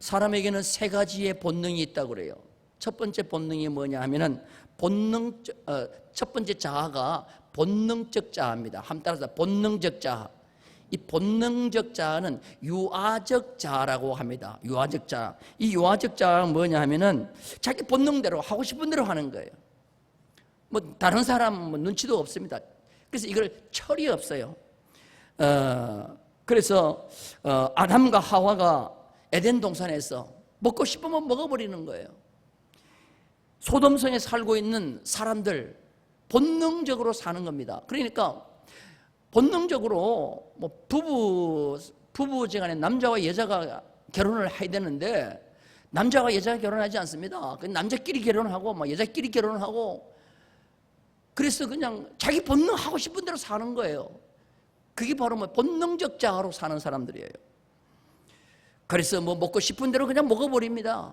사람에게는 세 가지의 본능이 있다고 그래요. 첫 번째 본능이 뭐냐 하면은 첫 번째 자아가 본능적 자아입니다. 함 따라서 본능적 자아. 이 본능적 자아는 유아적 자아라고 합니다. 유아적 자아. 이 유아적 자아가 뭐냐 하면은 자기 본능대로 하고 싶은 대로 하는 거예요. 뭐 다른 사람 눈치도 없습니다. 그래서 이걸 철이 없어요. 그래서 아담과 하와가 에덴 동산에서 먹고 싶으면 먹어버리는 거예요. 소돔성에 살고 있는 사람들 본능적으로 사는 겁니다. 그러니까 본능적으로 뭐 부부지간에 남자와 여자가 결혼을 해야 되는데 남자와 여자가 결혼하지 않습니다. 남자끼리 결혼하고 막 여자끼리 결혼하고 그래서 그냥 자기 본능 하고 싶은 대로 사는 거예요. 그게 바로 뭐 본능적 자아로 사는 사람들이에요. 그래서 뭐 먹고 싶은 대로 그냥 먹어버립니다.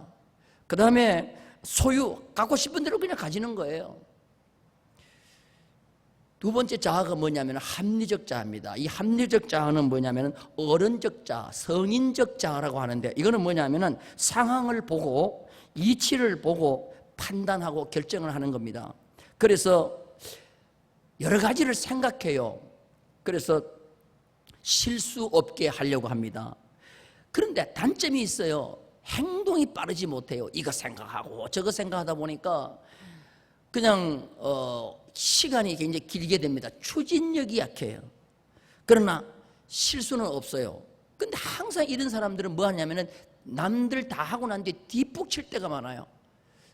그 다음에 갖고 싶은 대로 그냥 가지는 거예요. 두 번째 자아가 뭐냐면 합리적 자아입니다. 이 합리적 자아는 뭐냐면 어른적 자아, 성인적 자아라고 하는데 이거는 뭐냐면 상황을 보고 이치를 보고 판단하고 결정을 하는 겁니다. 그래서 여러 가지를 생각해요. 그래서 실수 없게 하려고 합니다. 그런데 단점이 있어요. 행동이 빠르지 못해요. 이거 생각하고 저거 생각하다 보니까 그냥 시간이 굉장히 길게 됩니다. 추진력이 약해요. 그러나 실수는 없어요. 근데 항상 이런 사람들은 뭐 하냐면은 남들 다 하고 난 뒤에 뒷북 칠 때가 많아요.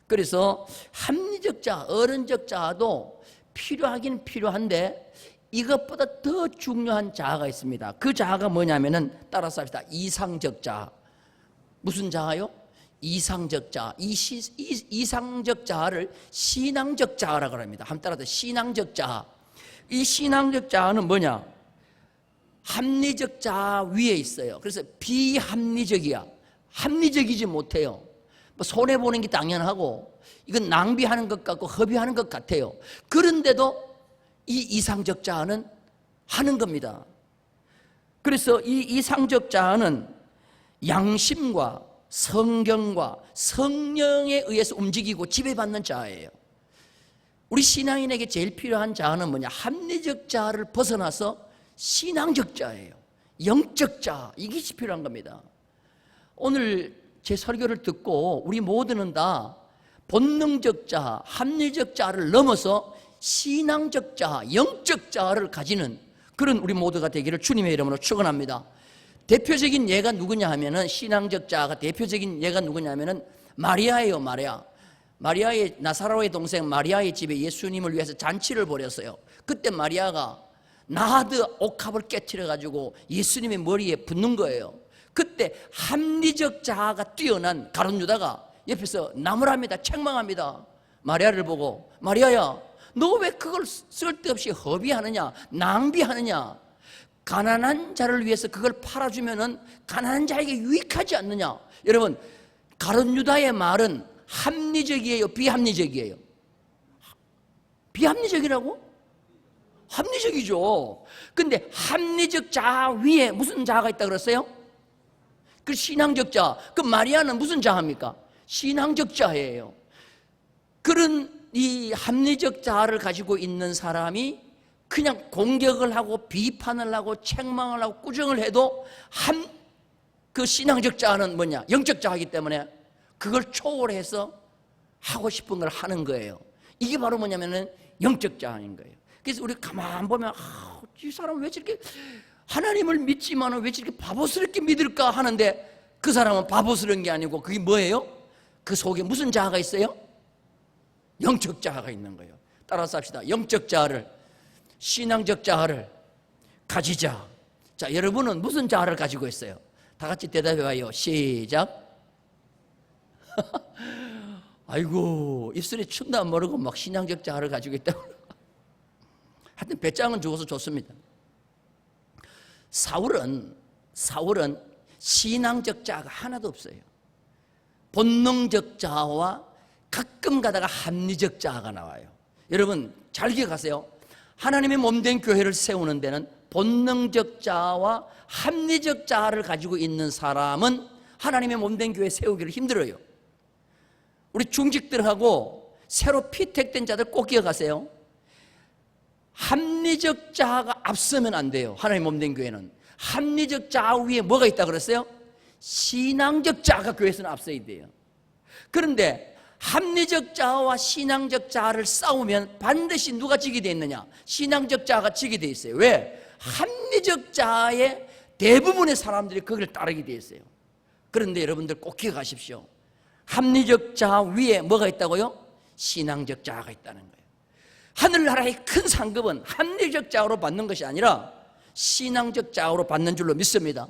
그래서 합리적 자아, 어른적 자아도 필요하긴 필요한데 이것보다 더 중요한 자아가 있습니다. 그 자아가 뭐냐면은 따라서 합시다. 이상적 자아. 무슨 자아요? 이상적 자아. 이상적 자아를 신앙적 자아라고 합니다. 한번 따라서 신앙적 자아. 이 신앙적 자아는 뭐냐? 합리적 자아 위에 있어요. 그래서 비합리적이야. 합리적이지 못해요. 뭐 손해보는 게 당연하고 이건 낭비하는 것 같고 허비하는 것 같아요. 그런데도 이 이상적 자아는 하는 겁니다. 그래서 이 이상적 자아는 양심과 성경과 성령에 의해서 움직이고 지배받는 자아예요. 우리 신앙인에게 제일 필요한 자아는 뭐냐? 합리적 자아를 벗어나서 신앙적 자아예요. 영적 자아, 이것이 필요한 겁니다. 오늘 제 설교를 듣고 우리 모두는 다 본능적 자아, 합리적 자아를 넘어서 신앙적 자아, 영적 자아를 가지는 그런 우리 모두가 되기를 주님의 이름으로 축원합니다. 대표적인 예가 누구냐 하면은 신앙적 자아가 대표적인 예가 누구냐 하면은 마리아예요. 마리아의 나사로의 동생 마리아의 집에 예수님을 위해서 잔치를 벌였어요. 그때 마리아가 나하드 옥합을 깨트려 가지고 예수님의 머리에 붓는 거예요. 그때 합리적 자아가 뛰어난 가룟 유다가 옆에서 나무랍니다. 책망합니다. 마리아를 보고 마리아야, 너 왜 그걸 쓸데없이 허비하느냐, 낭비하느냐? 가난한 자를 위해서 그걸 팔아주면은 가난한 자에게 유익하지 않느냐? 여러분, 가룟 유다의 말은 합리적이에요, 비합리적이에요? 비합리적이라고? 합리적이죠. 근데 합리적 자아 위에 무슨 자아가 있다 그랬어요? 그 신앙적 자아. 그 마리아는 무슨 자아입니까? 신앙적 자아예요. 그런 이 합리적 자아를 가지고 있는 사람이 그냥 공격을 하고 비판을 하고 책망을 하고 꾸정을 해도 그 신앙적 자아는 뭐냐? 영적 자아이기 때문에 그걸 초월해서 하고 싶은 걸 하는 거예요. 이게 바로 뭐냐면은 영적 자아인 거예요. 그래서 우리 가만 보면 이 사람 왜 저렇게 하나님을 믿지만 왜 저렇게 바보스럽게 믿을까 하는데 그 사람은 바보스러운 게 아니고 그게 뭐예요? 그 속에 무슨 자아가 있어요? 영적 자아가 있는 거예요. 따라서 합시다. 영적 자아를, 신앙적 자아를 가지자. 자, 여러분은 무슨 자아를 가지고 있어요? 다 같이 대답해봐요. 시작. 아이고, 입술에 춤도 안 모르고 막 신앙적 자아를 가지고 있다고. 하여튼 배짱은 죽어서 좋습니다. 사울은 신앙적 자아가 하나도 없어요. 본능적 자아와 가끔 가다가 합리적 자아가 나와요. 여러분 잘 기억하세요. 하나님의 몸된 교회를 세우는 데는 본능적 자아와 합리적 자아를 가지고 있는 사람은 하나님의 몸된 교회 세우기를 힘들어요. 우리 중직들하고 새로 피택된 자들 꼭 기억하세요. 합리적 자아가 앞서면 안 돼요. 하나님 몸된 교회는 합리적 자아 위에 뭐가 있다 그랬어요? 신앙적 자아가 교회에서는 앞서야 돼요. 그런데 합리적 자아와 신앙적 자아를 싸우면 반드시 누가 지게 돼 있느냐? 신앙적 자아가 지게 돼 있어요. 왜? 합리적 자아의 대부분의 사람들이 거기를 따르게 돼 있어요. 그런데 여러분들 꼭 기억하십시오. 합리적 자아 위에 뭐가 있다고요? 신앙적 자아가 있다는 거예요. 하늘나라의 큰 상급은 합리적 자아로 받는 것이 아니라 신앙적 자아로 받는 줄로 믿습니다.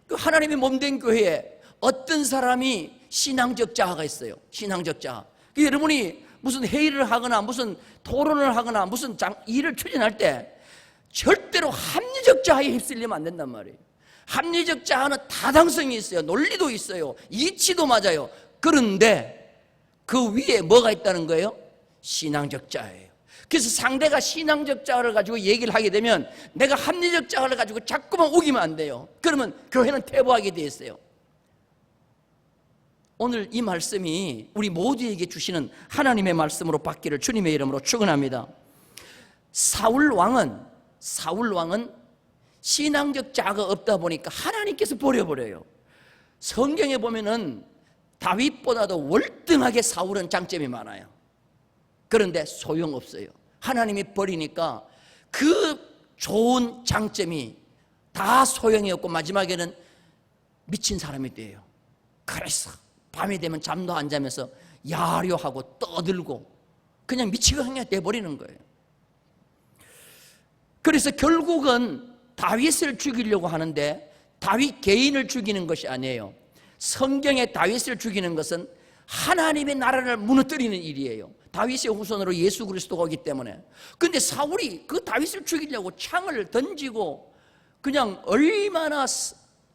그 하나님의 몸된 교회에 어떤 사람이 신앙적 자아가 있어요. 신앙적 자아. 여러분이 무슨 회의를 하거나 무슨 토론을 하거나 무슨 일을 추진할 때 절대로 합리적 자아에 휩쓸리면 안 된단 말이에요. 합리적 자아는 타당성이 있어요. 논리도 있어요. 이치도 맞아요. 그런데 그 위에 뭐가 있다는 거예요? 신앙적 자아예요. 그래서 상대가 신앙적 자아를 가지고 얘기를 하게 되면 내가 합리적 자아를 가지고 자꾸만 우기면 안 돼요. 그러면 교회는 퇴보하게 돼 있어요. 오늘 이 말씀이 우리 모두에게 주시는 하나님의 말씀으로 받기를 주님의 이름으로 축원합니다. 사울 왕은 신앙적 자아가 없다 보니까 하나님께서 버려버려요. 성경에 보면은 다윗보다도 월등하게 사울은 장점이 많아요. 그런데 소용없어요. 하나님이 버리니까 그 좋은 장점이 다 소용이 없고 마지막에는 미친 사람이 돼요. 그래서 밤이 되면 잠도 안 자면서 야려하고 떠들고 그냥 미치겠게 돼버리는 거예요. 그래서 결국은 다윗을 죽이려고 하는데 다윗 개인을 죽이는 것이 아니에요. 성경에 다윗을 죽이는 것은 하나님의 나라를 무너뜨리는 일이에요. 다윗의 후손으로 예수 그리스도가 오기 때문에. 그런데 사울이 그 다윗을 죽이려고 창을 던지고 그냥 얼마나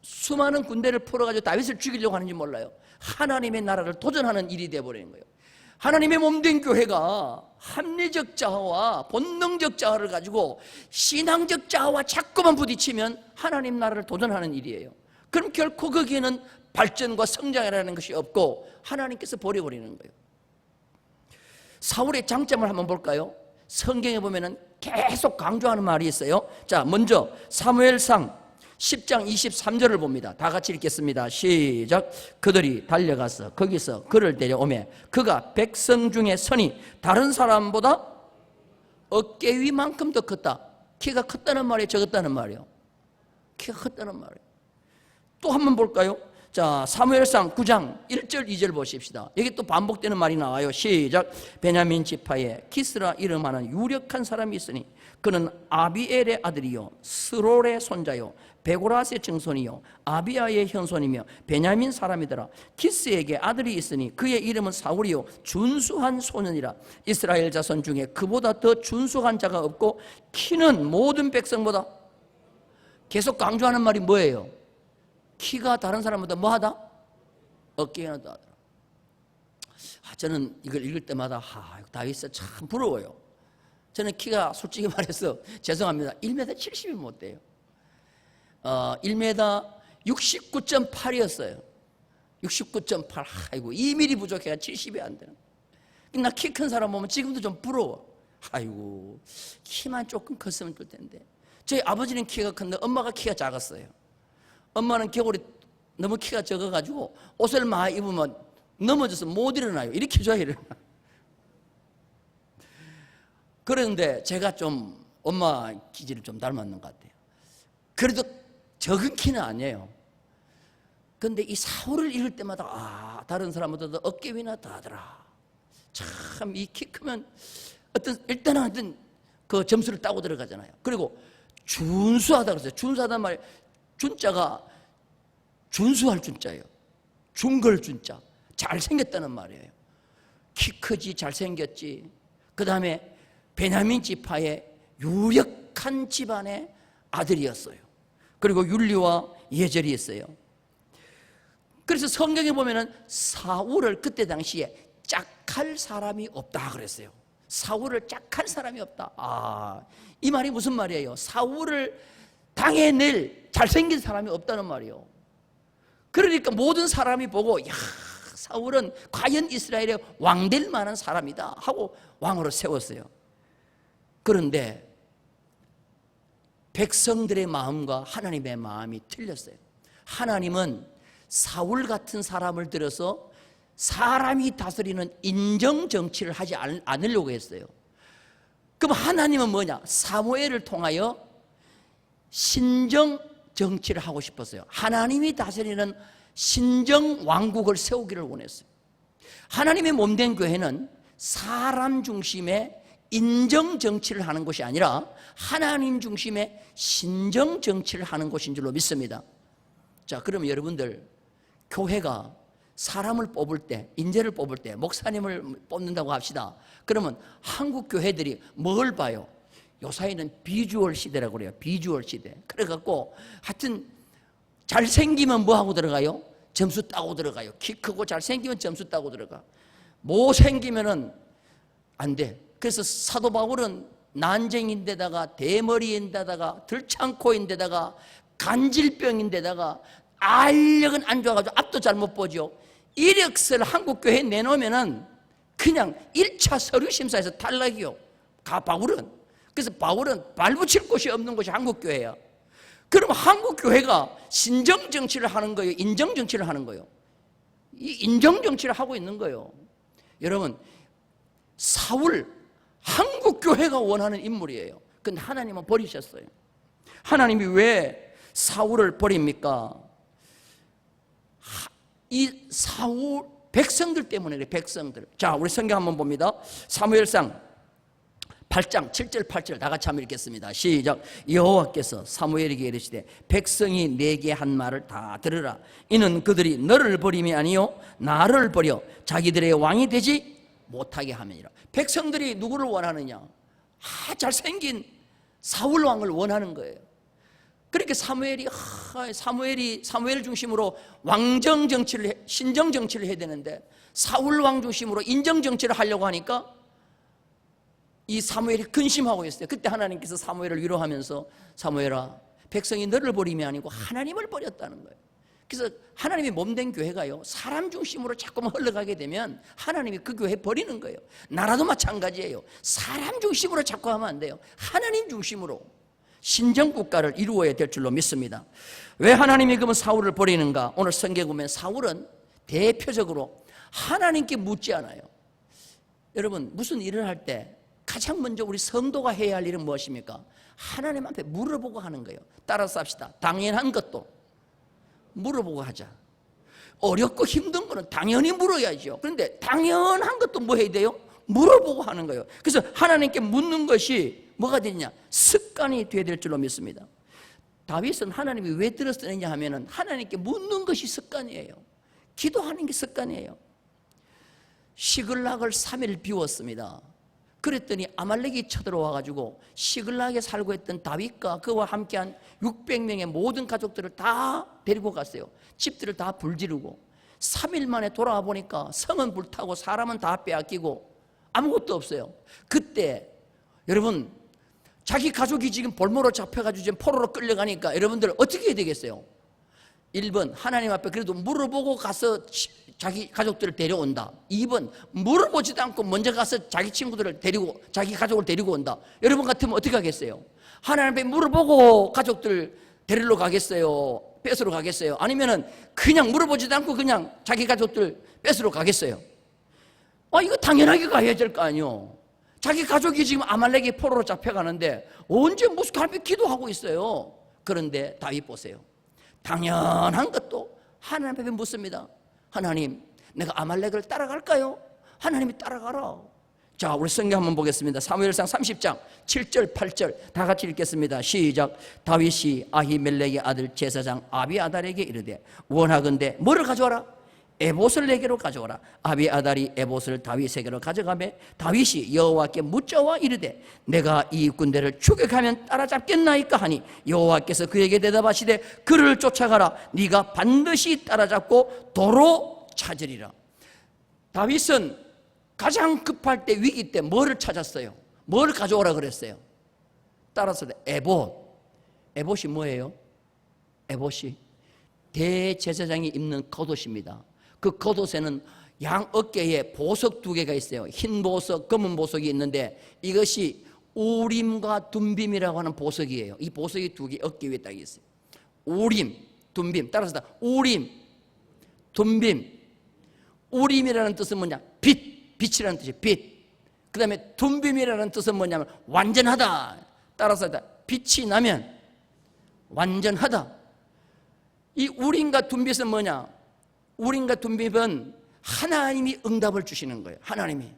수많은 군대를 풀어가지고 다윗을 죽이려고 하는지 몰라요. 하나님의 나라를 도전하는 일이 되어버리는 거예요. 하나님의 몸된 교회가 합리적 자아와 본능적 자아를 가지고 신앙적 자아와 자꾸만 부딪히면 하나님 나라를 도전하는 일이에요. 그럼 결코 거기에는 발전과 성장이라는 것이 없고 하나님께서 버려버리는 거예요. 사울의 장점을 한번 볼까요? 성경에 보면은 계속 강조하는 말이 있어요. 자, 먼저 사무엘상 10장 23절을 봅니다. 다 같이 읽겠습니다. 시작. 그들이 달려가서 거기서 그를 데려오매 그가 백성 중에 선이 다른 사람보다 어깨 위만큼 더 컸다. 키가 컸다는 말이에요, 적었다는 말이에요? 키가 컸다는 말이에요. 또 한번 볼까요? 자, 사무엘상 9장 1절 2절 보십시다. 여기 또 반복되는 말이 나와요. 시작. 베냐민 지파에 기스라 이름하는 유력한 사람이 있으니 그는 아비엘의 아들이요 스롤의 손자요 베고라스의 증손이요 아비아의 현손이며 베냐민 사람이더라. 기스에게 아들이 있으니 그의 이름은 사울이요 준수한 소년이라. 이스라엘 자손 중에 그보다 더 준수한 자가 없고 키는 모든 백성보다. 계속 강조하는 말이 뭐예요? 키가 다른 사람보다 뭐하다? 어깨가 더 하더라. 저는 이걸 읽을 때마다 다윗은 참 부러워요. 저는 키가 솔직히 말해서 죄송합니다. 1m 70이 못 돼요. 1m 69.8이었어요. 69.8. 아이고 2mm 부족해가 70이 안 되는. 나 키 큰 사람 보면 지금도 좀 부러워. 아이고 키만 조금 컸으면 좋을 텐데. 저희 아버지는 키가 큰데 엄마가 키가 작았어요. 엄마는 겨울에 너무 키가 적어가지고 옷을 많이 입으면 넘어져서 못 일어나요. 이렇게 줘야 일어나. 그런데 제가 좀 엄마 기질을 좀 닮았는 것 같아요. 그래도 적은 키는 아니에요. 그런데 이 사울을 읽을 때마다 다른 사람보다 어깨 위나 더 하더라. 참 이 키 크면 일단은 어떤 그 점수를 따고 들어가잖아요. 그리고 준수하다 그랬어요. 준수하단 말이 준자가 준수할 준자예요. 중걸 준자. 잘생겼다는 말이에요. 키 크지 잘생겼지. 그 다음에 베냐민 지파의 유력한 집안의 아들이었어요. 그리고 율리와 예절이 있어요. 그래서 성경에 보면은 사울을 그때 당시에 짝할 사람이 없다 그랬어요. 사울을 짝할 사람이 없다. 이 말이 무슨 말이에요? 사울을 당해낼 잘생긴 사람이 없다는 말이에요. 그러니까 모든 사람이 보고 야, 사울은 과연 이스라엘의 왕 될 만한 사람이다 하고 왕으로 세웠어요. 그런데 백성들의 마음과 하나님의 마음이 틀렸어요. 하나님은 사울 같은 사람을 들어서 사람이 다스리는 인정정치를 하지 않으려고 했어요. 그럼 하나님은 뭐냐? 사무엘을 통하여 신정정치를 하고 싶었어요. 하나님이 다스리는 신정왕국을 세우기를 원했어요. 하나님의 몸된 교회는 사람 중심의 인정정치를 하는 것이 아니라 하나님 중심의 신정정치를 하는 것인 줄로 믿습니다. 자, 그럼 여러분들, 교회가 사람을 뽑을 때, 인재를 뽑을 때, 목사님을 뽑는다고 합시다. 그러면 한국 교회들이 뭘 봐요? 요사이는 비주얼 시대라고 그래요. 비주얼 시대. 그래갖고 하여튼 잘생기면 뭐하고 들어가요? 점수 따고 들어가요. 키 크고 잘생기면 점수 따고 들어가. 못생기면은 안 돼. 그래서 사도 바울은 난쟁인데다가 대머리인데다가 들창코인데다가 간질병인데다가 알력은 안 좋아가지고 앞도 잘못 보죠. 이력서를 한국교회에 내놓으면은 그냥 1차 서류 심사에서 탈락이요. 바울은. 그래서 바울은 발붙일 곳이 없는 곳이 한국교회야. 그럼 한국교회가 신정정치를 하는 거예요? 인정정치를 하는 거예요? 이 인정정치를 하고 있는 거예요. 여러분, 사울, 한국교회가 원하는 인물이에요. 근데 하나님은 버리셨어요. 하나님이 왜 사울을 버립니까? 이 사울, 백성들 때문에 그래, 백성들. 자, 우리 성경 한번 봅니다. 사무엘상 8장 7절 8절 다 같이 한번 읽겠습니다. 시작. 여호와께서 사무엘에게 이르시되 백성이 내게 한 말을 다 들으라. 이는 그들이 너를 버림이 아니요 나를 버려 자기들의 왕이 되지 못하게 함이니라. 백성들이 누구를 원하느냐? 잘생긴 사울 왕을 원하는 거예요. 그렇게 사무엘 중심으로 왕정 정치를, 신정 정치를 해야 되는데 사울 왕 중심으로 인정 정치를 하려고 하니까 이 사무엘이 근심하고 있어요. 그때 하나님께서 사무엘을 위로하면서 사무엘아, 백성이 너를 버림이 아니고 하나님을 버렸다는 거예요. 그래서 하나님이 몸된 교회가요, 사람 중심으로 자꾸만 흘러가게 되면 하나님이 그 교회 버리는 거예요. 나라도 마찬가지예요. 사람 중심으로 자꾸 하면 안 돼요. 하나님 중심으로 신정국가를 이루어야 될 줄로 믿습니다. 왜 하나님이 그러면 사울을 버리는가? 오늘 성경에 보면 사울은 대표적으로 하나님께 묻지 않아요. 여러분, 무슨 일을 할 때 가장 먼저 우리 성도가 해야 할 일은 무엇입니까? 하나님한테 물어보고 하는 거예요. 따라서 합시다. 당연한 것도 물어보고 하자. 어렵고 힘든 거는 당연히 물어야죠. 그런데 당연한 것도 뭐 해야 돼요? 물어보고 하는 거예요. 그래서 하나님께 묻는 것이 뭐가 되냐? 습관이 되어야 될 줄로 믿습니다. 다윗은 하나님이 왜 들었느냐 하면은 하나님께 묻는 것이 습관이에요. 기도하는 게 습관이에요. 시글락을 3일 비웠습니다. 그랬더니 아말렉이 쳐들어와가지고 시글락에 살고 있던 다윗과 그와 함께한 600명의 모든 가족들을 다 데리고 갔어요. 집들을 다 불지르고 3일 만에 돌아와 보니까 성은 불타고 사람은 다 빼앗기고 아무것도 없어요. 그때 여러분, 자기 가족이 지금 볼모로 잡혀가지고 지금 포로로 끌려가니까 여러분들 어떻게 해야 되겠어요? 1번 하나님 앞에 그래도 물어보고 가서 자기 가족들을 데려온다. 2번 물어보지도 않고 먼저 가서 자기 친구들을 데리고 자기 가족을 데리고 온다. 여러분 같으면 어떻게 하겠어요? 하나님 앞에 물어보고 가족들 데리러 가겠어요? 뺏으러 가겠어요? 아니면은 그냥 물어보지도 않고 그냥 자기 가족들 뺏으러 가겠어요? 이거 당연하게 가야 될 거 아니에요. 자기 가족이 지금 아말렉의 포로로 잡혀가는데 언제 무슨 갈비 기도하고 있어요. 그런데 다윗 보세요. 당연한 것도 하나님 앞에 묻습니다. 하나님, 내가 아말렉을 따라갈까요? 하나님이 따라가라. 자, 우리 성경 한번 보겠습니다. 사무엘상 30장 7절 8절 다 같이 읽겠습니다. 시작. 다윗이 아히멜렉의 아들 제사장 아비아달에게 이르되 원하건대 뭐를 가져와라? 에봇을 내게로 가져오라. 아비아달이 에봇을 다윗에게로 가져가매 다윗이 여호와께 묻자와 이르되 내가 이 군대를 추격하면 따라잡겠나이까 하니 여호와께서 그에게 대답하시되 그를 쫓아가라. 네가 반드시 따라잡고 도로 찾으리라. 다윗은 가장 급할 때, 위기 때 뭐를 찾았어요? 뭘 가져오라 그랬어요? 따라서 에봇. 에봇이 뭐예요? 에봇이 대제사장이 입는 겉옷입니다. 그 겉옷에는 양 어깨에 보석 2개가 있어요. 흰 보석, 검은 보석이 있는데 이것이 우림과 둠빔이라고 하는 보석이에요. 이 보석이 2개 어깨 위에 딱 있어요. 우림, 둠빔. 따라서 우림, 둠빔. 우림이라는 뜻은 뭐냐? 빛이라는 뜻이에요. 빛. 그 다음에 둠빔이라는 뜻은 뭐냐면 완전하다. 따라서 빛이 나면 완전하다. 이 우림과 둠빔은 뭐냐? 우림과 둠빔은 하나님이 응답을 주시는 거예요. 하나님이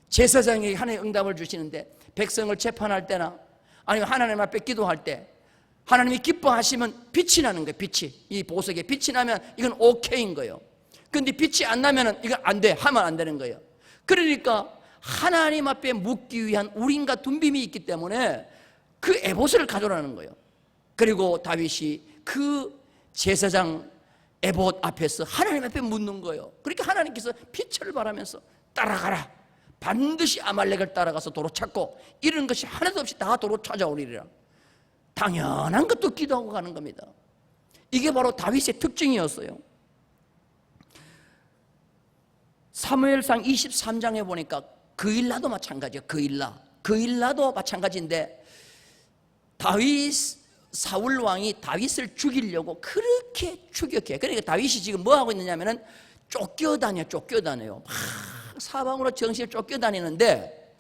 제사장에게 하나님이 응답을 주시는데 백성을 재판할 때나 아니면 하나님 앞에 기도할 때 하나님이 기뻐하시면 빛이 나는 거예요. 빛이, 이 보석에 빛이 나면 이건 오케이인 거예요. 그런데 빛이 안 나면은 이건 안 돼, 하면 안 되는 거예요. 그러니까 하나님 앞에 묻기 위한 우림과 둠빔이 있기 때문에 그 에봇을 가져라는 거예요. 그리고 다윗이 그 제사장 에봇 앞에서 하나님 앞에 묻는 거예요. 그러니까 하나님께서 빛을 발하면서 따라가라, 반드시 아말렉을 따라가서 도로 찾고 이런 것이 하나도 없이 다 도로 찾아오리라. 당연한 것도 기도하고 가는 겁니다. 이게 바로 다윗의 특징이었어요. 사무엘상 23장에 보니까 그일라도 마찬가지예요. 그일라도 마찬가지인데 다윗 사울 왕이 다윗을 죽이려고 그렇게 추격해요. 그러니까 다윗이 지금 뭐 하고 있느냐면은 쫓겨다녀요. 막 사방으로 정신을 쫓겨다니는데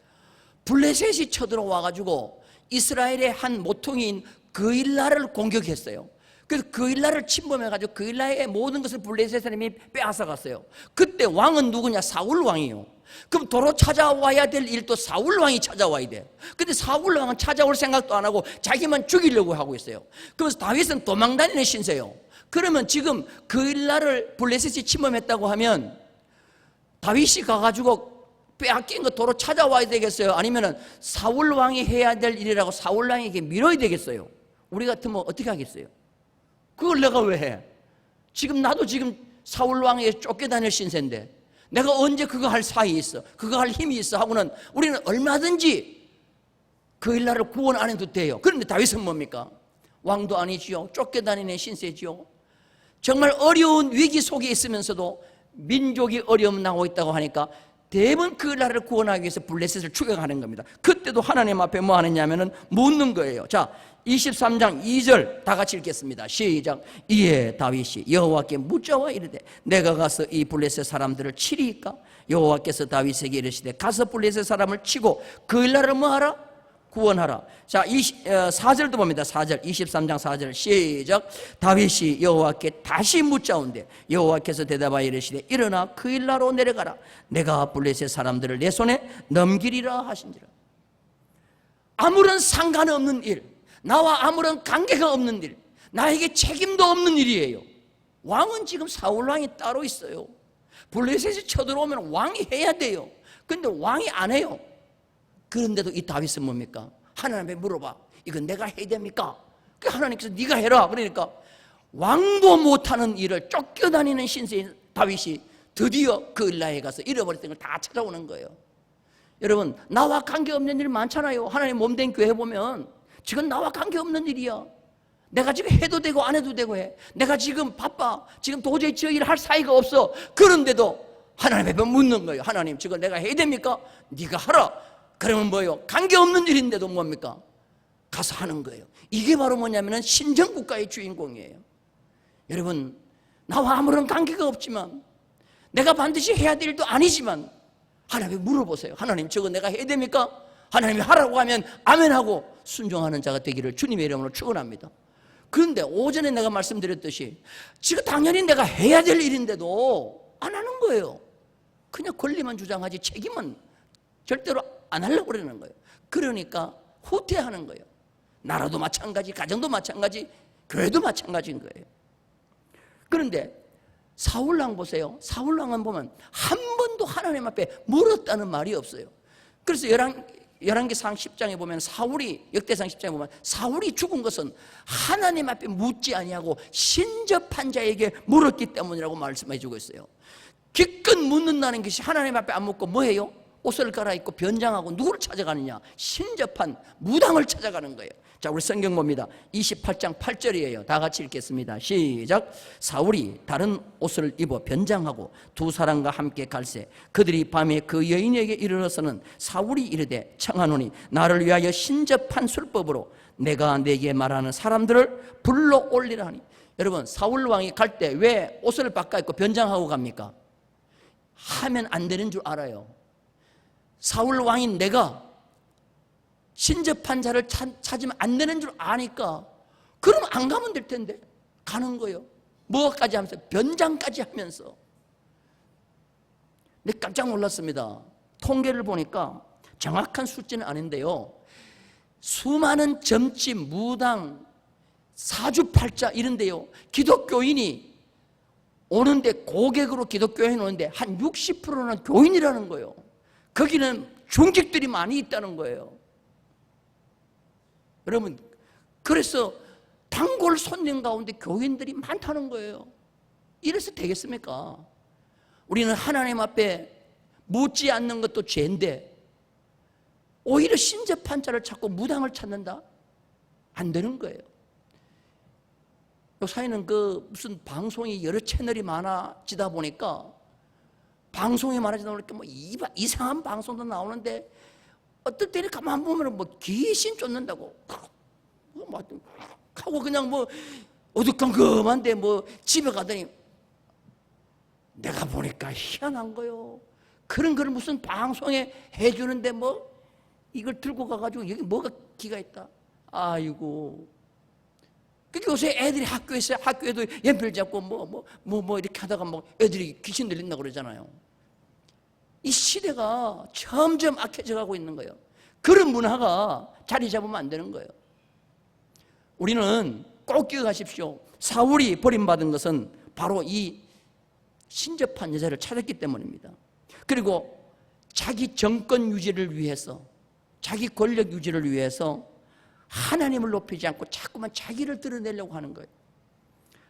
블레셋이 쳐들어와 가지고 이스라엘의 한 모퉁이인 그일라를 공격했어요. 그래서 그일라를 침범해 가지고 그일라의 모든 것을 블레셋 사람이 빼앗아 갔어요. 그때 왕은 누구냐? 사울 왕이요. 그럼 도로 찾아와야 될 일도 사울 왕이 찾아와야 돼. 근데 사울 왕은 찾아올 생각도 안 하고 자기만 죽이려고 하고 있어요. 그래서 다윗은 도망다니는 신세요. 그러면 지금 그일라를 블레셋이 침범했다고 하면 다윗이 가가지고 빼앗긴 거 도로 찾아와야 되겠어요? 아니면은 사울 왕이 해야 될 일이라고 사울 왕에게 밀어야 되겠어요? 우리 같으면 어떻게 하겠어요? 그걸 내가 왜 해? 나도 지금 사울 왕에게 쫓겨다닐 신세인데 내가 언제 그거 할 사이 있어? 그거 할 힘이 있어? 하고는 우리는 얼마든지 그일라를 구원 안 해도 돼요. 그런데 다윗은 뭡니까? 왕도 아니지요. 쫓겨다니는 신세지요. 정말 어려운 위기 속에 있으면서도 민족이 어려움 나오고 있다고 하니까 대부분 그일라를 구원하기 위해서 블레셋을 추격하는 겁니다. 그때도 하나님 앞에 뭐 하느냐면은 묻는 거예요. 자, 23장 2절 다 같이 읽겠습니다. 시작. 이에 다윗이 여호와께 묻자와 이르되 내가 가서 이 블레셋 사람들을 치리이까? 여호와께서 다윗에게 이르시되 가서 블레셋 사람을 치고 그일라를 뭐하라? 구원하라. 자, 4절도 봅니다. 4절, 23장 4절 시작. 다윗이 여호와께 다시 묻자온대 여호와께서 대답하여 이르시되 일어나 그일라로 내려가라. 내가 블레셋 사람들을 내 손에 넘기리라 하신지라. 아무런 상관없는 일, 나와 아무런 관계가 없는 일, 나에게 책임도 없는 일이에요. 왕은 지금 사울 왕이 따로 있어요. 블레셋이 쳐들어오면 왕이 해야 돼요. 그런데 왕이 안 해요. 그런데도 이 다윗은 뭡니까? 하나님께 물어봐. 이건 내가 해야 됩니까? 하나님께서 네가 해라. 그러니까 왕도 못하는 일을 쫓겨다니는 신세인 다윗이 드디어 그일라에 가서 잃어버렸던 걸 다 찾아오는 거예요. 여러분, 나와 관계없는 일 많잖아요. 하나님 몸된 교회 보면 지금 나와 관계없는 일이야. 내가 지금 해도 되고 안 해도 되고 해. 내가 지금 바빠. 지금 도저히 저 일을 할 사이가 없어. 그런데도 하나님 앞에 묻는 거예요. 하나님, 지금 내가 해야 됩니까? 네가 하라. 그러면 뭐예요? 관계없는 일인데도 뭡니까? 가서 하는 거예요. 이게 바로 뭐냐면 신정국가의 주인공이에요. 여러분, 나와 아무런 관계가 없지만 내가 반드시 해야 될 일도 아니지만 하나님께 물어보세요. 하나님, 저거 내가 해야 됩니까? 하나님이 하라고 하면 아멘하고 순종하는 자가 되기를 주님의 이름으로 축원합니다. 그런데 오전에 내가 말씀드렸듯이 지금 당연히 내가 해야 될 일인데도 안 하는 거예요. 그냥 권리만 주장하지 책임은 절대로 안 하려고 그러는 거예요. 그러니까 후퇴하는 거예요. 나라도 마찬가지, 가정도 마찬가지, 교회도 마찬가지인 거예요. 그런데 사울왕 보세요. 사울왕은 보면 한 번도 하나님 앞에 물었다는 말이 없어요. 그래서 열왕기상 10장에 보면 역대상 10장에 보면 사울이 죽은 것은 하나님 앞에 묻지 아니하고 신접한 자에게 물었기 때문이라고 말씀해 주고 있어요. 기껏 묻는다는 것이 하나님 앞에 안 묻고 뭐예요? 옷을 갈아입고 변장하고 누구를 찾아가느냐? 신접한 무당을 찾아가는 거예요. 자, 우리 성경 봅니다. 28장 8절이에요. 다 같이 읽겠습니다. 시작. 사울이 다른 옷을 입어 변장하고 두 사람과 함께 갈새 그들이 밤에 그 여인에게 이르러서는 사울이 이르되 청하노니 나를 위하여 신접한 술법으로 내가 내게 말하는 사람들을 불러 올리라 하니. 여러분, 사울 왕이 갈 때 왜 옷을 바꿔 입고 변장하고 갑니까? 하면 안 되는 줄 알아요. 사울 왕인 내가 신접한 자를 찾으면 안 되는 줄 아니까 그럼 안 가면 될 텐데 가는 거예요. 뭐까지 하면서? 변장까지 하면서. 근데 깜짝 놀랐습니다. 통계를 보니까 정확한 숫자는 아닌데요, 수많은 점집, 무당, 사주팔자 이런데요, 기독교인이 오는데, 고객으로 기독교인이 오는데 한 60%는 교인이라는 거예요. 거기는 중직들이 많이 있다는 거예요. 여러분, 그래서 단골 손님 가운데 교인들이 많다는 거예요. 이래서 되겠습니까? 우리는 하나님 앞에 묻지 않는 것도 죄인데 오히려 신접한 자를 찾고 무당을 찾는다? 안 되는 거예요. 요사이는 무슨 방송이 여러 채널이 많아지다 보니까 방송이 많아지다 보니까 뭐 이상한 방송도 나오는데 어떨 때는 가만 보면 뭐 귀신 쫓는다고 하고 그냥 뭐 어두컴컴한데 뭐 집에 가더니 내가 보니까 희한한 거요. 그런 걸 무슨 방송에 해주는데 뭐 이걸 들고 가가지고 여기 뭐가 기가 있다. 아이고. 그러니까 요새 애들이 학교에도 연필 잡고 뭐 이렇게 하다가 뭐 애들이 귀신 들린다고 그러잖아요. 이 시대가 점점 악해져 가고 있는 거예요. 그런 문화가 자리 잡으면 안 되는 거예요. 우리는 꼭 기억하십시오. 사울이 버림받은 것은 바로 이 신접한 여자를 찾았기 때문입니다. 그리고 자기 정권 유지를 위해서, 자기 권력 유지를 위해서 하나님을 높이지 않고 자꾸만 자기를 드러내려고 하는 거예요.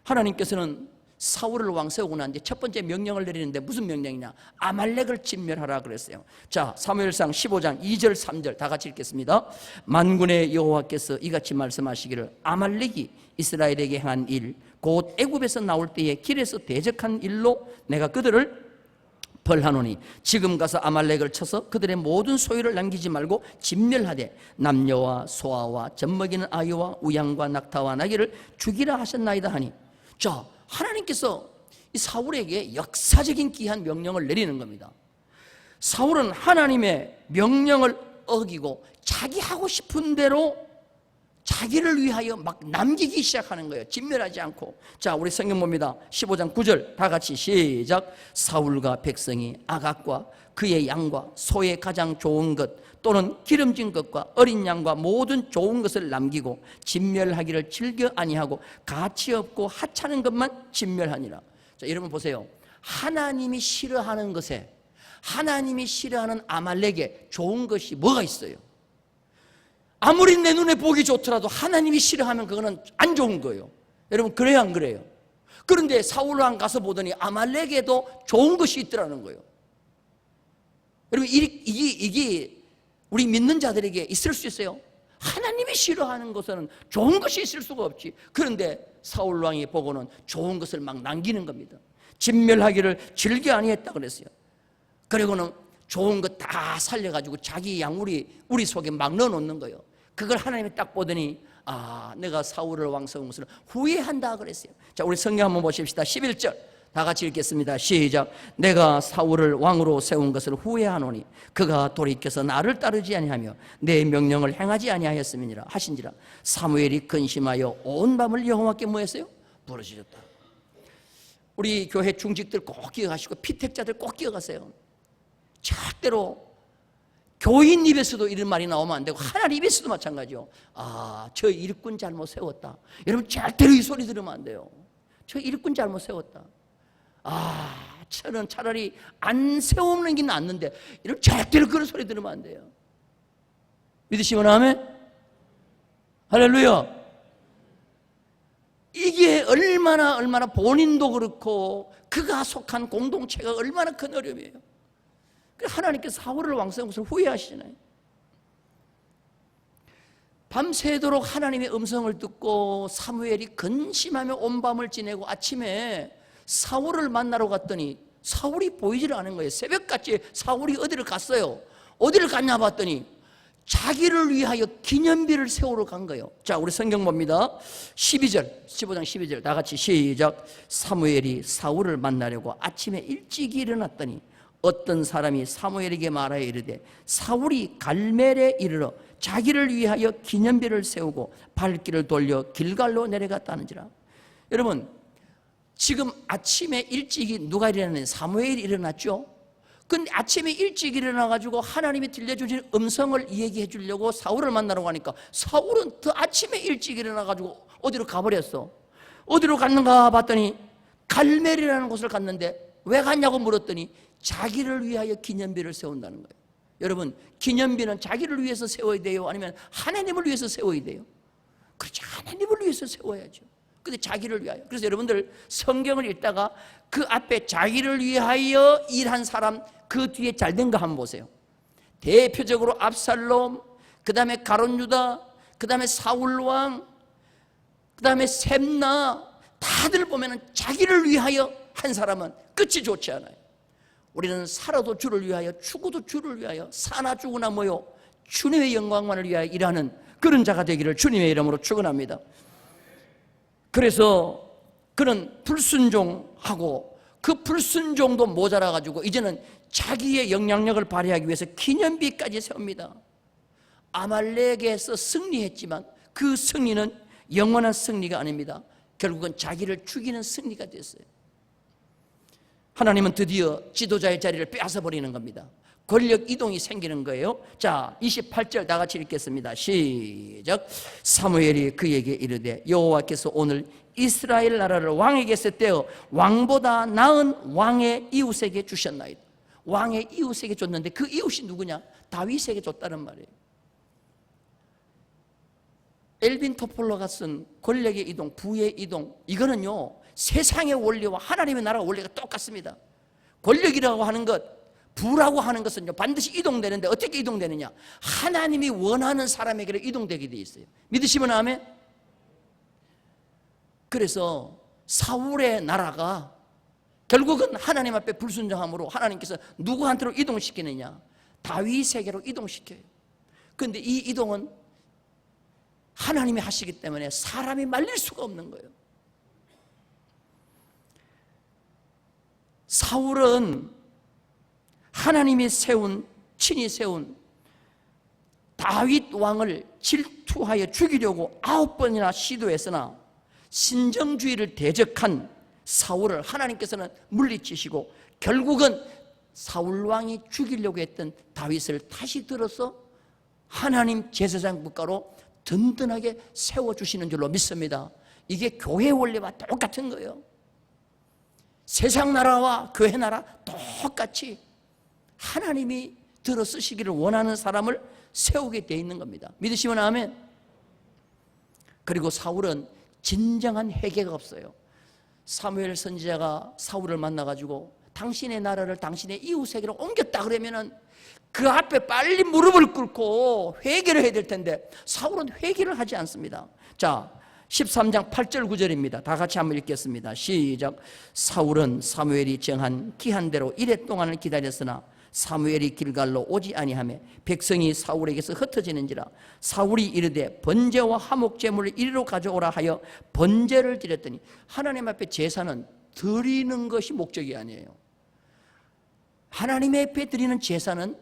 하나님께서는 사울을 왕 세우고 난 뒤에 첫 번째 명령을 내리는데 무슨 명령이냐? 아말렉을 진멸하라 그랬어요. 자, 사무엘상 15장 2절 3절 다 같이 읽겠습니다. 만군의 여호와께서 이같이 말씀하시기를 아말렉이 이스라엘에게 행한 일, 곧 애굽에서 나올 때에 길에서 대적한 일로 내가 그들을 벌하노니 지금 가서 아말렉을 쳐서 그들의 모든 소유를 남기지 말고 진멸하되 남녀와 소아와 젖먹이는 아이와 우양과 낙타와 나귀를 죽이라 하셨나이다 하니. 자, 하나님께서 이 사울에게 역사적인 귀한 명령을 내리는 겁니다. 사울은 하나님의 명령을 어기고 자기 하고 싶은 대로 자기를 위하여 막 남기기 시작하는 거예요. 진멸하지 않고. 자, 우리 성경 봅니다. 15장 9절 다 같이 시작. 사울과 백성이 아각과 그의 양과 소의 가장 좋은 것 또는 기름진 것과 어린 양과 모든 좋은 것을 남기고 진멸하기를 즐겨 아니하고 가치 없고 하찮은 것만 진멸하니라. 자, 여러분 보세요. 하나님이 싫어하는 것에, 하나님이 싫어하는 아말렉에 좋은 것이 뭐가 있어요? 아무리 내 눈에 보기 좋더라도 하나님이 싫어하면 그거는 안 좋은 거예요. 여러분, 그래요 안 그래요? 그런데 사울왕 가서 보더니 아말렉에도 좋은 것이 있더라는 거예요. 여러분, 이게 우리 믿는 자들에게 있을 수 있어요? 하나님이 싫어하는 것은 좋은 것이 있을 수가 없지. 그런데 사울왕이 보고는 좋은 것을 막 남기는 겁니다. 진멸하기를 즐겨 아니했다 그랬어요. 그리고는 좋은 것 다 살려가지고 자기 양우리 우리 속에 막 넣어놓는 거예요. 그걸 하나님이 딱 보더니 내가 사울을 왕 세운 것을 후회한다 그랬어요. 자, 우리 성경 한번 보십시다. 11절 다 같이 읽겠습니다. 시작. 내가 사울을 왕으로 세운 것을 후회하노니 그가 돌이켜서 나를 따르지 아니하며 내 명령을 행하지 아니하였음이니라 하신지라. 사무엘이 근심하여 온 밤을 여호와께 뭐 했어요? 부르짖었다. 우리 교회 중직들 꼭 기억하시고 피택자들 꼭 기억하세요. 절대로 교인 입에서도 이런 말이 나오면 안 되고 하나님 입에서도 마찬가지요. 저 일꾼 잘못 세웠다. 여러분, 절대로 이 소리 들으면 안 돼요. 저 일꾼 잘못 세웠다. 저는 차라리 안 세우는 게 낫는데, 이런 절대로 그런 소리 들으면 안 돼요. 믿으시면 아멘? 할렐루야. 이게 얼마나 본인도 그렇고 그가 속한 공동체가 얼마나 큰 어려움이에요. 하나님께서 사울을 왕성한 것을 후회하시잖아요. 밤새도록 하나님의 음성을 듣고 사무엘이 근심하며 온 밤을 지내고 아침에 사울을 만나러 갔더니 사울이 보이질 않은 거예요. 새벽같이 사울이 어디를 갔어요. 어디를 갔냐 봤더니 자기를 위하여 기념비를 세우러 간 거예요. 자, 우리 성경 봅니다. 12절, 15장 12절 다 같이 시작. 사무엘이 사울을 만나려고 아침에 일찍 일어났더니 어떤 사람이 사무엘에게 말하여 이르되 사울이 갈멜에 이르러 자기를 위하여 기념비를 세우고 발길을 돌려 길갈로 내려갔다는지라. 여러분, 지금 아침에 일찍이 누가 일어났느냐? 사무엘이 일어났죠. 근데 아침에 일찍 일어나가지고 하나님이 들려주신 음성을 얘기해 주려고 사울을 만나러 가니까 사울은 더 아침에 일찍 일어나가지고 어디로 가버렸어. 어디로 갔는가 봤더니 갈멜이라는 곳을 갔는데 왜 갔냐고 물었더니 자기를 위하여 기념비를 세운다는 거예요. 여러분, 기념비는 자기를 위해서 세워야 돼요? 아니면 하나님을 위해서 세워야 돼요? 그렇지, 하나님을 위해서 세워야죠. 근데 자기를 위하여. 그래서 여러분들 성경을 읽다가 그 앞에 자기를 위하여 일한 사람 그 뒤에 잘된 거 한번 보세요. 대표적으로 압살롬, 그 다음에 가롯유다, 그 다음에 사울왕, 그 다음에 셈나, 다들 보면은 자기를 위하여 한 사람은 끝이 좋지 않아요. 우리는 살아도 주를 위하여, 죽어도 주를 위하여, 사나 죽으나 뭐요, 주님의 영광만을 위하여 일하는 그런 자가 되기를 주님의 이름으로 축원합니다. 그래서 그는 불순종하고 그 불순종도 모자라가지고 이제는 자기의 영향력을 발휘하기 위해서 기념비까지 세웁니다. 아말렉에서 승리했지만 그 승리는 영원한 승리가 아닙니다. 결국은 자기를 죽이는 승리가 됐어요. 하나님은 드디어 지도자의 자리를 빼앗아버리는 겁니다. 권력 이동이 생기는 거예요. 자, 28절 다 같이 읽겠습니다. 시작. 사무엘이 그에게 이르되 여호와께서 오늘 이스라엘 나라를 왕에게서 떼어 왕보다 나은 왕의 이웃에게 주셨나이다. 왕의 이웃에게 줬는데 그 이웃이 누구냐? 다윗에게 줬다는 말이에요. 엘빈 토플러가 쓴 권력의 이동, 부의 이동, 이거는요 세상의 원리와 하나님의 나라 원리가 똑같습니다. 권력이라고 하는 것, 부라고 하는 것은요 반드시 이동되는데 어떻게 이동되느냐? 하나님이 원하는 사람에게로 이동되게 돼 있어요. 믿으시면 아멘? 그래서 사울의 나라가 결국은 하나님 앞에 불순종함으로 하나님께서 누구한테로 이동시키느냐? 다윗에게로 이동시켜요. 그런데 이 이동은 하나님이 하시기 때문에 사람이 말릴 수가 없는 거예요. 사울은 하나님이 친히 세운 다윗 왕을 질투하여 죽이려고 9번이나 시도했으나 신정주의를 대적한 사울을 하나님께서는 물리치시고 결국은 사울 왕이 죽이려고 했던 다윗을 다시 들어서 하나님 제사장 국가로 든든하게 세워주시는 줄로 믿습니다. 이게 교회 원리와 똑같은 거예요. 세상 나라와 교회 나라 똑같이 하나님이 들어 쓰시기를 원하는 사람을 세우게 돼 있는 겁니다. 믿으시면 아멘. 그리고 사울은 진정한 회개가 없어요. 사무엘 선지자가 사울을 만나가지고 당신의 나라를 당신의 이웃에게로 옮겼다 그러면은 그 앞에 빨리 무릎을 꿇고 회개를 해야 될 텐데 사울은 회개를 하지 않습니다. 자, 13장 8절 9절입니다. 다 같이 한번 읽겠습니다. 시작. 사울은 사무엘이 정한 기한대로 이레 동안을 기다렸으나 사무엘이 길갈로 오지 아니하며 백성이 사울에게서 흩어지는지라. 사울이 이르되 번제와 화목 제물을 이리로 가져오라 하여 번제를 드렸더니 하나님 앞에 제사는 드리는 것이 목적이 아니에요. 하나님 앞에 드리는 제사는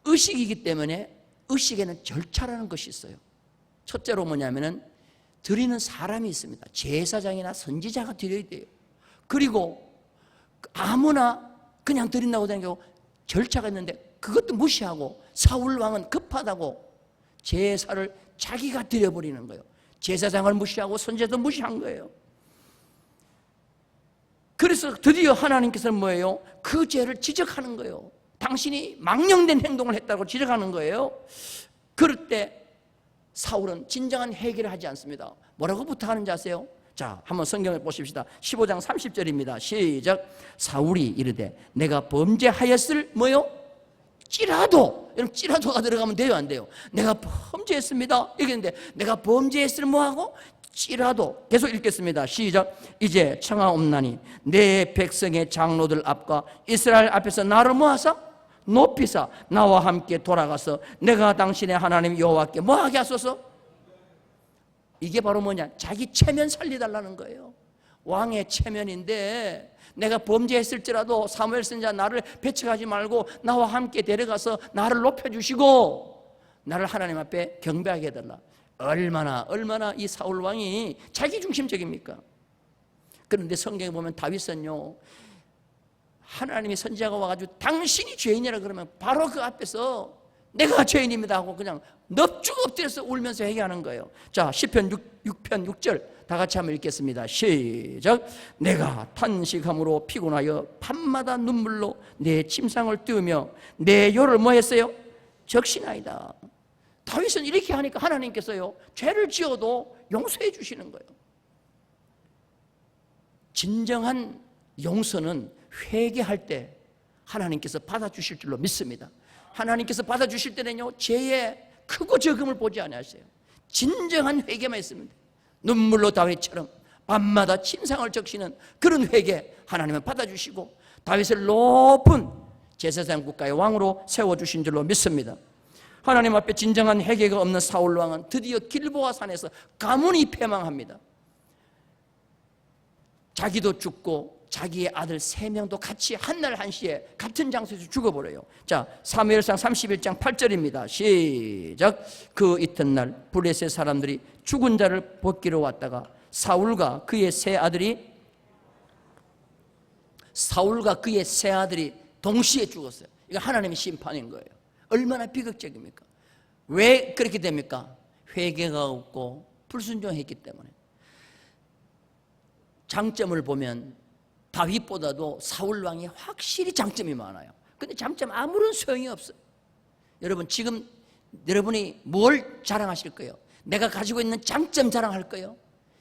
의식이기 때문에 의식에는 절차라는 것이 있어요. 첫째로 뭐냐면은 드리는 사람이 있습니다. 제사장이나 선지자가 드려야 돼요. 그리고 아무나 그냥 드린다고 생각하고 절차가 있는데 그것도 무시하고 사울 왕은 급하다고 제사를 자기가 드려버리는 거예요. 제사장을 무시하고 선지자도 무시한 거예요. 그래서 드디어 하나님께서는 뭐예요? 그 죄를 지적하는 거예요. 당신이 망령된 행동을 했다고 지적하는 거예요. 그럴 때 사울은 진정한 회개를 하지 않습니다. 뭐라고 부탁하는지 아세요? 자, 한번 성경을 보십시다. 15장 30절입니다. 시작. 사울이 이르되 내가 범죄하였을 뭐요? 찌라도. 여러분 찌라도가 들어가면 돼요, 안 돼요? 내가 범죄했습니다. 이랬는데 내가 범죄했을 뭐하고? 찌라도. 계속 읽겠습니다. 시작. 이제 청하옵나니 내 백성의 장로들 앞과 이스라엘 앞에서 나를 모아서 높이사 나와 함께 돌아가서 내가 당신의 하나님 여호와께 뭐하게 하소서? 이게 바로 뭐냐? 자기 체면 살리달라는 거예요. 왕의 체면인데 내가 범죄했을지라도 사무엘 선지자 나를 배척하지 말고 나와 함께 데려가서 나를 높여주시고 나를 하나님 앞에 경배하게 해달라. 얼마나 이 사울 왕이 자기중심적입니까? 그런데 성경에 보면 다윗은요, 하나님의 선지자가 와가지고 당신이 죄인이라 그러면 바로 그 앞에서 내가 죄인입니다 하고 그냥 넙죽 엎드려서 울면서 회개하는 거예요. 자, 시편 6편 6절 다 같이 한번 읽겠습니다. 시작. 내가 탄식함으로 피곤하여 밤마다 눈물로 내 침상을 띄우며 내 요를 뭐 했어요? 적시나이다. 다윗은 이렇게 하니까 하나님께서요, 죄를 지어도 용서해 주시는 거예요. 진정한 용서는 회개할 때 하나님께서 받아주실 줄로 믿습니다. 하나님께서 받아주실 때는요, 죄의 크고 적음을 보지 않으세요. 진정한 회개만 있으면 돼요. 눈물로 다윗처럼 밤마다 침상을 적시는 그런 회개 하나님은 받아주시고 다윗을 높은 제사장 국가의 왕으로 세워주신 줄로 믿습니다. 하나님 앞에 진정한 회개가 없는 사울 왕은 드디어 길보아 산에서 가문이 패망합니다. 자기도 죽고 자기의 아들 3명도 같이 한날 한시에 같은 장소에서 죽어버려요. 자, 사무엘상 31장 8절입니다. 시작. 그 이튿날 블레셋 사람들이 죽은 자를 벗기러 왔다가 사울과 그의 세 아들이 동시에 죽었어요. 이거 하나님의 심판인 거예요. 얼마나 비극적입니까? 왜 그렇게 됩니까? 회개가 없고 불순종했기 때문에. 장점을 보면 다윗보다도 사울 왕이 확실히 장점이 많아요. 근데 장점 아무런 소용이 없어요. 여러분 지금 여러분이 뭘 자랑하실 거예요? 내가 가지고 있는 장점 자랑할 거예요?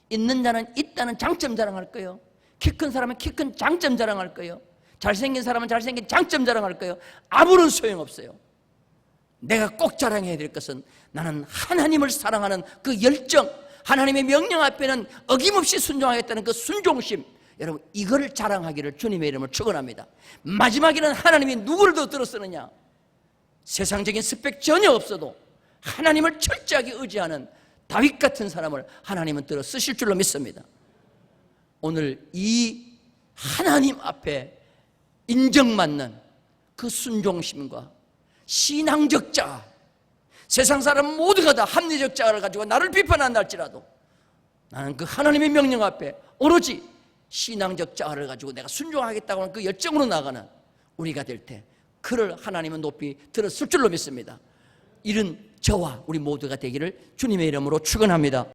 있는 자는 있다는 장점 자랑할 거예요? 키 큰 사람은 키 큰 장점 자랑할 거예요? 잘생긴 사람은 잘생긴 장점 자랑할 거예요? 아무런 소용없어요. 내가 꼭 자랑해야 될 것은 나는 하나님을 사랑하는 그 열정, 하나님의 명령 앞에는 어김없이 순종하겠다는 그 순종심, 여러분 이거를 자랑하기를 주님의 이름으로 축원합니다. 마지막에는 하나님이 누구를 더 들어 쓰느냐? 세상적인 스펙 전혀 없어도 하나님을 철저하게 의지하는 다윗 같은 사람을 하나님은 들어 쓰실 줄로 믿습니다. 오늘 이 하나님 앞에 인정받는 그 순종심과 신앙적 자아, 세상 사람 모두가 다 합리적 자아를 가지고 나를 비판한다 할지라도 나는 그 하나님의 명령 앞에 오로지 신앙적 자아를 가지고 내가 순종하겠다고 하는 그 열정으로 나가는 우리가 될 때 그를 하나님은 높이 들었을 줄로 믿습니다. 이런 저와 우리 모두가 되기를 주님의 이름으로 축원합니다.